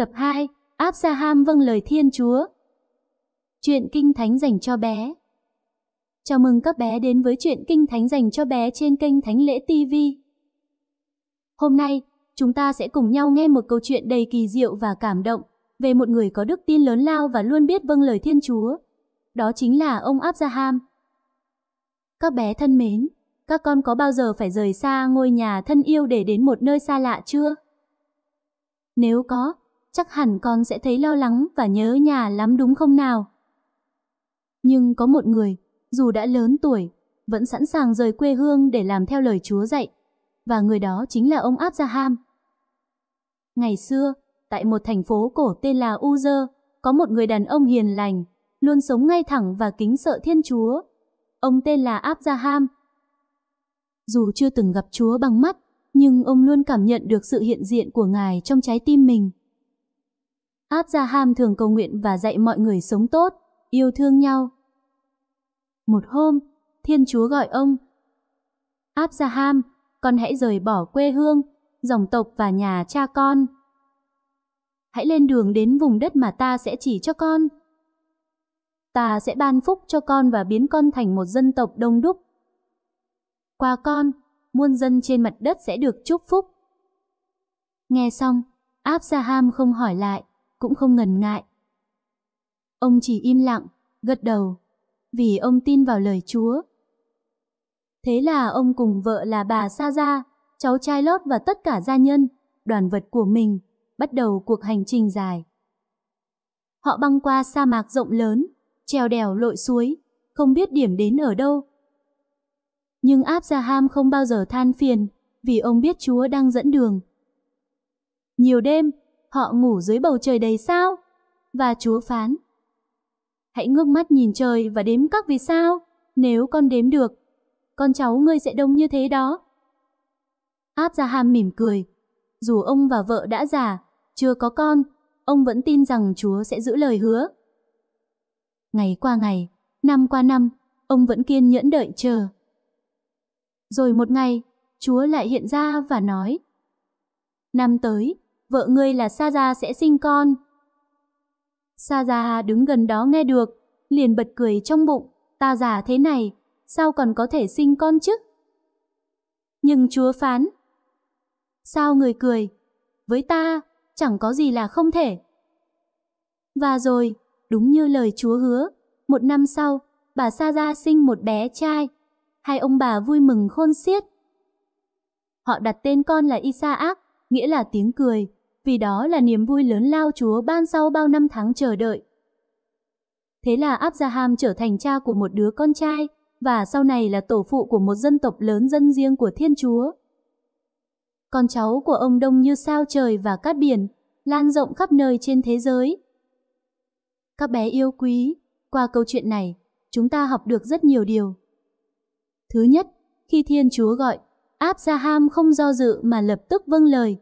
Tập 2, Abraham vâng lời Thiên Chúa. Truyện Kinh Thánh dành cho bé. Chào mừng các bé đến với Truyện Kinh Thánh dành cho bé trên kênh Thánh Lễ TV. Hôm nay, chúng ta sẽ cùng nhau nghe một câu chuyện đầy kỳ diệu và cảm động về một người có đức tin lớn lao và luôn biết vâng lời Thiên Chúa. Đó chính là ông Abraham. Các bé thân mến, các con có bao giờ phải rời xa ngôi nhà thân yêu để đến một nơi xa lạ chưa? Nếu có, chắc hẳn con sẽ thấy lo lắng và nhớ nhà lắm đúng không nào? Nhưng có một người, dù đã lớn tuổi, vẫn sẵn sàng rời quê hương để làm theo lời Chúa dạy, và người đó chính là ông Abraham. Ngày xưa, tại một thành phố cổ tên là Uz, có một người đàn ông hiền lành, luôn sống ngay thẳng và kính sợ Thiên Chúa. Ông tên là Abraham. Dù chưa từng gặp Chúa bằng mắt, nhưng ông luôn cảm nhận được sự hiện diện của Ngài trong trái tim mình. Abraham thường cầu nguyện và dạy mọi người sống tốt, yêu thương nhau. Một hôm, Thiên Chúa gọi ông: Abraham, con hãy rời bỏ quê hương, dòng tộc và nhà cha con. Hãy lên đường đến vùng đất mà ta sẽ chỉ cho con. Ta sẽ ban phúc cho con và biến con thành một dân tộc đông đúc. Qua con, muôn dân trên mặt đất sẽ được chúc phúc. Nghe xong, Abraham không hỏi lại, cũng không ngần ngại. Ông chỉ im lặng, gật đầu, vì ông tin vào lời Chúa. Thế là ông cùng vợ là bà Sa-ra, cháu trai Lót và tất cả gia nhân, đoàn vật của mình, bắt đầu cuộc hành trình dài. Họ băng qua sa mạc rộng lớn, trèo đèo lội suối, không biết điểm đến ở đâu. Nhưng Abraham không bao giờ than phiền, vì ông biết Chúa đang dẫn đường. Nhiều đêm, họ ngủ dưới bầu trời đầy sao, và Chúa phán: hãy ngước mắt nhìn trời và đếm các vì sao, nếu con đếm được, con cháu ngươi sẽ đông như thế đó. Abraham mỉm cười. Dù ông và vợ đã già, chưa có con, ông vẫn tin rằng Chúa sẽ giữ lời hứa. Ngày qua ngày, năm qua năm, ông vẫn kiên nhẫn đợi chờ. Rồi một ngày, Chúa lại hiện ra và nói: năm tới, vợ ngươi là Sa-ra sẽ sinh con. Sa-ra đứng gần đó nghe được, liền bật cười trong bụng: ta già thế này, sao còn có thể sinh con chứ? Nhưng Chúa phán: sao người cười? Với ta, chẳng có gì là không thể. Và rồi, đúng như lời Chúa hứa, một năm sau, bà Sa-ra sinh một bé trai. Hai ông bà vui mừng khôn xiết. Họ đặt tên con là Isaac, nghĩa là tiếng cười, vì đó là niềm vui lớn lao Chúa ban sau bao năm tháng chờ đợi. Thế là Abraham trở thành cha của một đứa con trai, và sau này là tổ phụ của một dân tộc lớn dân riêng của Thiên Chúa. Con cháu của ông đông như sao trời và cát biển, lan rộng khắp nơi trên thế giới. Các bé yêu quý, qua câu chuyện này, chúng ta học được rất nhiều điều. Thứ nhất, khi Thiên Chúa gọi, Abraham không do dự mà lập tức vâng lời.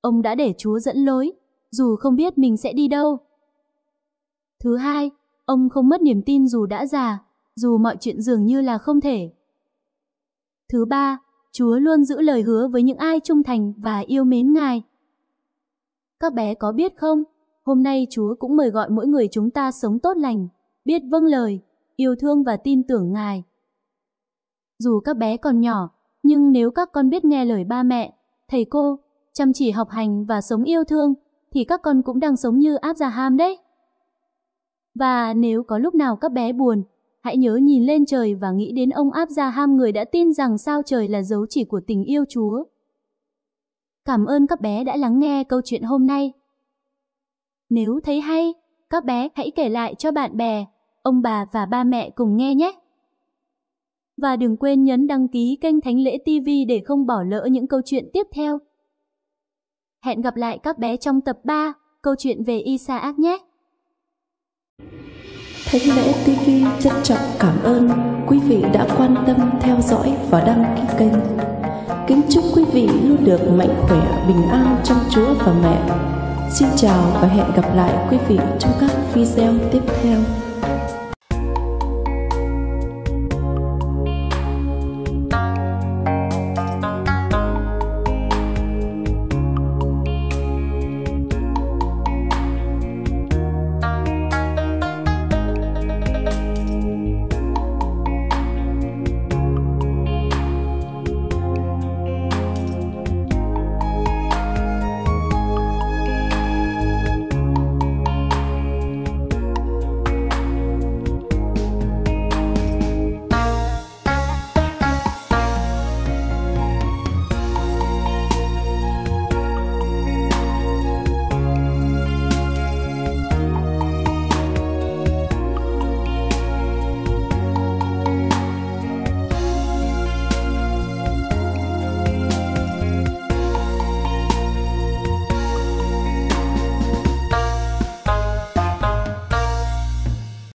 Ông đã để Chúa dẫn lối, dù không biết mình sẽ đi đâu. Thứ hai, ông không mất niềm tin dù đã già, dù mọi chuyện dường như là không thể. Thứ ba, Chúa luôn giữ lời hứa với những ai trung thành và yêu mến Ngài. Các bé có biết không, hôm nay Chúa cũng mời gọi mỗi người chúng ta sống tốt lành, biết vâng lời, yêu thương và tin tưởng Ngài. Dù các bé còn nhỏ, nhưng nếu các con biết nghe lời ba mẹ, thầy cô, chăm chỉ học hành và sống yêu thương, thì các con cũng đang sống như Abraham đấy. Và nếu có lúc nào các bé buồn, hãy nhớ nhìn lên trời và nghĩ đến ông Abraham, người đã tin rằng sao trời là dấu chỉ của tình yêu Chúa. Cảm ơn các bé đã lắng nghe câu chuyện hôm nay. Nếu thấy hay, các bé hãy kể lại cho bạn bè, ông bà và ba mẹ cùng nghe nhé. Và đừng quên nhấn đăng ký kênh Thánh Lễ TV để không bỏ lỡ những câu chuyện tiếp theo. Hẹn gặp lại các bé trong tập 3, câu chuyện về Isaac nhé. Thánh Lễ TV trân trọng cảm ơn quý vị đã quan tâm theo dõi và đăng ký kênh. Kính chúc quý vị luôn được mạnh khỏe, bình an trong Chúa và mẹ. Xin chào và hẹn gặp lại quý vị trong các video tiếp theo.